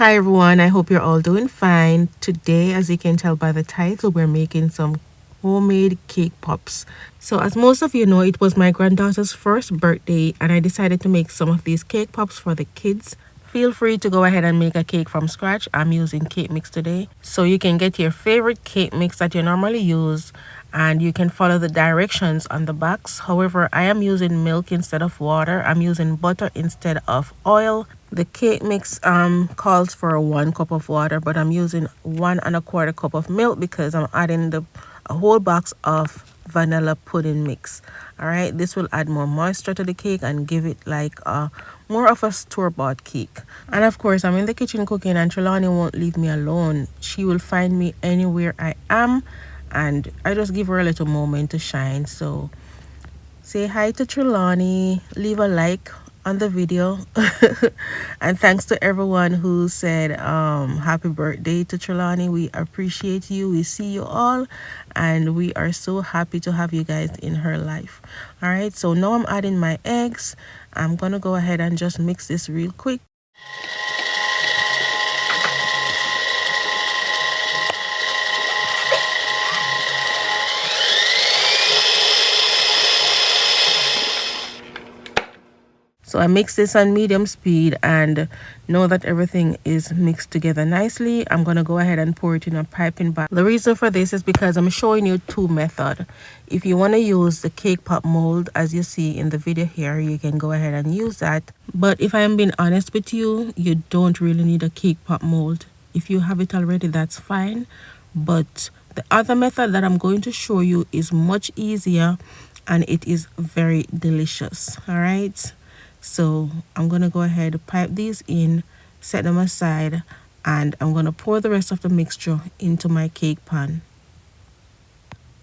Hi everyone, I hope you're all doing fine. Today, as you can tell by the title, we're making some homemade cake pops. So as most of you know, it was my granddaughter's first birthday and I decided to make some of these cake pops for the kids. Feel free to go ahead and make a cake from scratch. I'm using cake mix today. So you can get your favorite cake mix that you normally use and you can follow the directions on the box. However, I am using milk instead of water. I'm using butter instead of oil. The cake mix calls for 1 cup of water, but I'm using 1 1/4 cup of milk because I'm adding a whole box of vanilla pudding mix. All right, this will add more moisture to the cake and give it like more of a store-bought cake. And of course, I'm in the kitchen cooking and Trelawney won't leave me alone. She will find me anywhere I am and I just give her a little moment to shine. So say hi to Trelawney, leave a like on the video. And thanks to everyone who said happy birthday to Trelawney. We appreciate you. We see you all and we are so happy to have you guys in her life. All right, so now I'm adding my eggs. I'm gonna go ahead and just mix this real quick. So I mix this on medium speed and know that everything is mixed together nicely. I'm going to go ahead and pour it in a piping bag. The reason for this is because I'm showing you two methods. If you want to use the cake pop mold as you see in the video here, you can go ahead and use that. But if I'm being honest with you, you don't really need a cake pop mold. If you have it already, that's fine. But the other method that I'm going to show you is much easier and it is very delicious. All right. So I'm going to go ahead and pipe these in, set them aside, and I'm going to pour the rest of the mixture into my cake pan.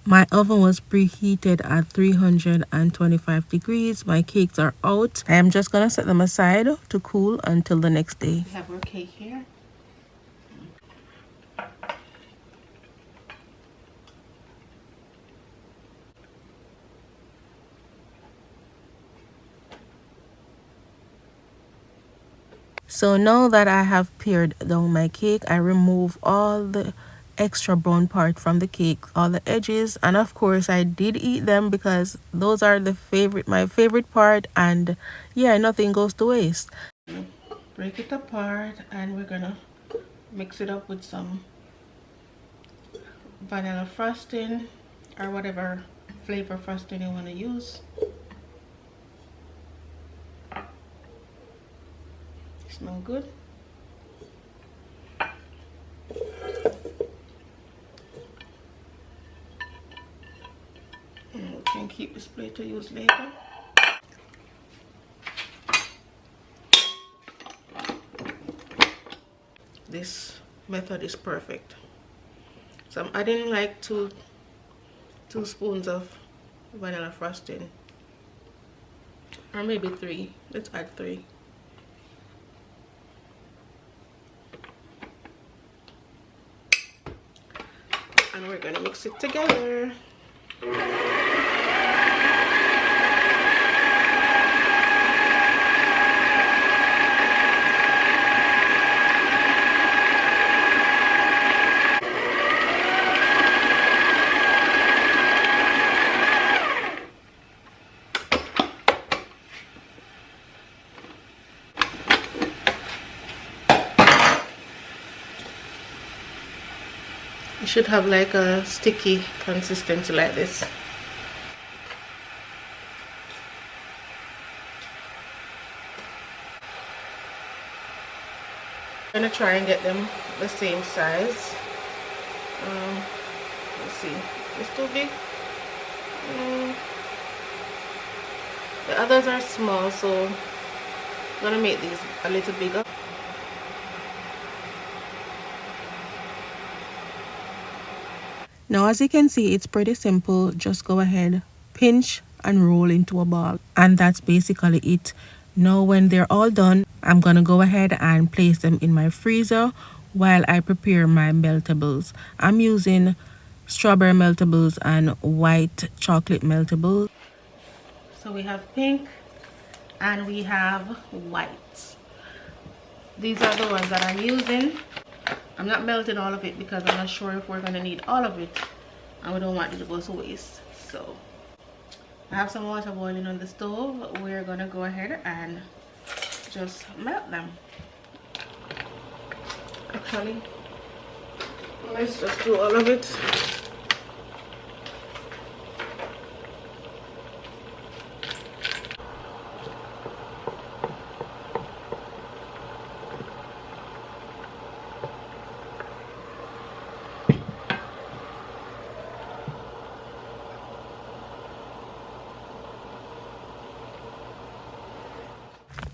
My oven was preheated at 325 degrees. My cakes are out. I am just going to set them aside to cool until the next day. We have our cake here. So now that I have pared down my cake, I remove all the extra brown part from the cake, all the edges, and of course I did eat them because those are my favorite part, and yeah, nothing goes to waste. Break it apart and we're gonna mix it up with some vanilla frosting or whatever flavor frosting you want to use. Smell good. And we can keep this plate to use later. This method is perfect. So I'm adding like two spoons of vanilla frosting, or maybe 3. Let's add 3. And we're gonna mix it together. You should have like a sticky consistency like this. I'm gonna try and get them the same size. Let's see, it's too big. The others are small, so I'm gonna make these a little bigger. Now as you can see, it's pretty simple. Just go ahead, pinch and roll into a ball, and that's basically it. Now when they're all done, I'm gonna go ahead and place them in my freezer while I prepare my meltables. I'm using strawberry meltables and white chocolate meltables. So we have pink and we have white. These are the ones that I'm using. I'm not melting all of it because I'm not sure if we're gonna need all of it, and we don't want it to go to waste. So I have some water boiling on the stove. We're gonna go ahead and just melt them. Actually, let's just do all of it.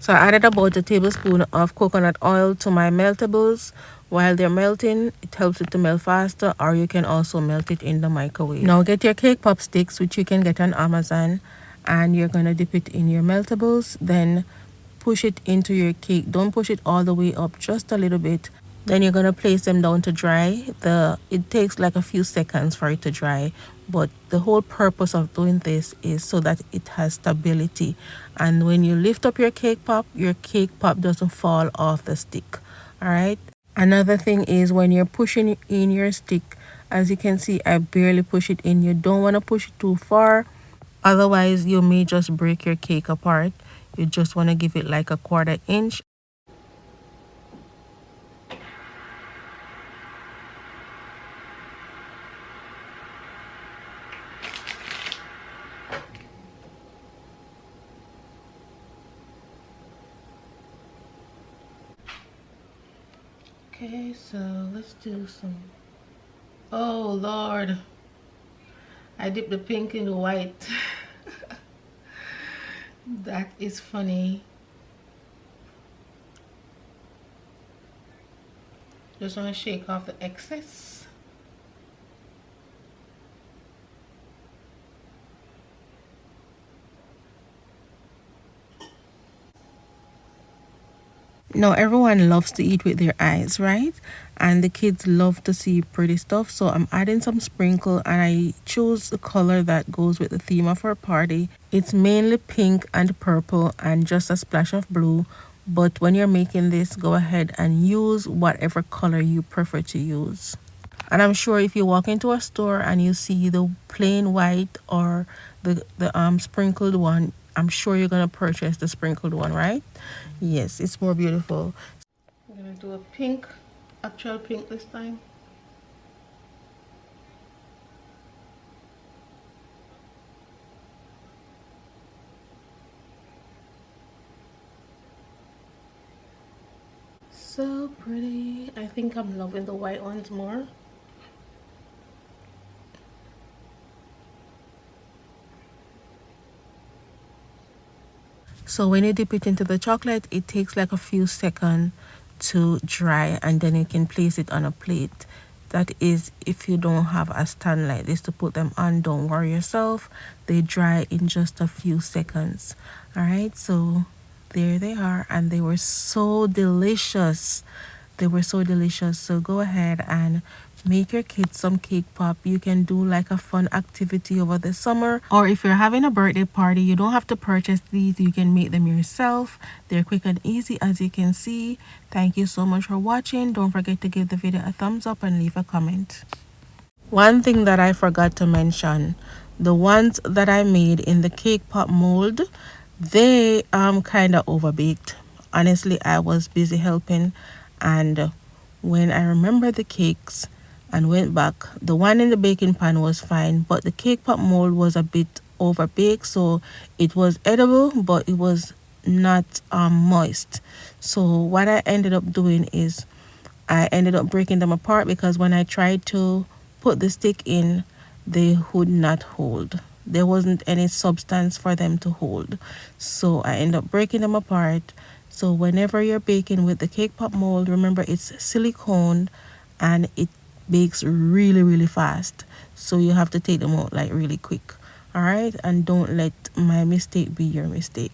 So I added about a tablespoon of coconut oil to my meltables. While they're melting, it helps it to melt faster, or you can also melt it in the microwave. Now get your cake pop sticks, which you can get on Amazon, and you're gonna dip it in your meltables. Then push it into your cake. Don't push it all the way up, just a little bit. Then you're gonna place them down to dry. It takes like a few seconds for it to dry, but the whole purpose of doing this is so that it has stability. And when you lift up your cake pop doesn't fall off the stick. All right. Another thing is when you're pushing in your stick, as you can see, I barely push it in. You don't want to push it too far, otherwise you may just break your cake apart. You just want to give it like a 1/4 inch. Okay, so let's do some. Oh Lord, I dipped the pink in the white. That is funny. Just want to shake off the excess. Now everyone loves to eat with their eyes, right? And the kids love to see pretty stuff, so I'm adding some sprinkle, and I chose the color that goes with the theme of our party. It's mainly pink and purple and just a splash of blue, but when you're making this, go ahead and use whatever color you prefer to use. And I'm sure if you walk into a store and you see the plain white or the sprinkled one, I'm sure you're gonna purchase the sprinkled one, right? Yes, it's more beautiful. I'm gonna do a pink, actual pink this time. So pretty. I think I'm loving the white ones more. So when you dip it into the chocolate, it takes like a few seconds to dry, and then you can place it on a plate. That is, if you don't have a stand like this to put them on, don't worry yourself. They dry in just a few seconds. All right, so there they are, and they were so delicious. They were so delicious. So go ahead and make your kids some cake pop. You can do like a fun activity over the summer, or if you're having a birthday party, you don't have to purchase these. You can make them yourself. They're quick and easy, as you can see. Thank you so much for watching. Don't forget to give the video a thumbs up and leave a comment. One thing that I forgot to mention, the ones that I made in the cake pop mold, they kind of overbaked. Honestly, I was busy helping, and when I remembered the cakes and went back, the one in the baking pan was fine, but the cake pop mold was a bit overbaked, so it was edible, but it was not moist. So what I ended up doing is I ended up breaking them apart, because when I tried to put the stick in, they would not hold. There wasn't any substance for them to hold. So I ended up breaking them apart. So whenever you're baking with the cake pop mold, remember it's silicone and it bakes really, really fast. So you have to take them out like really quick. All right, and don't let my mistake be your mistake.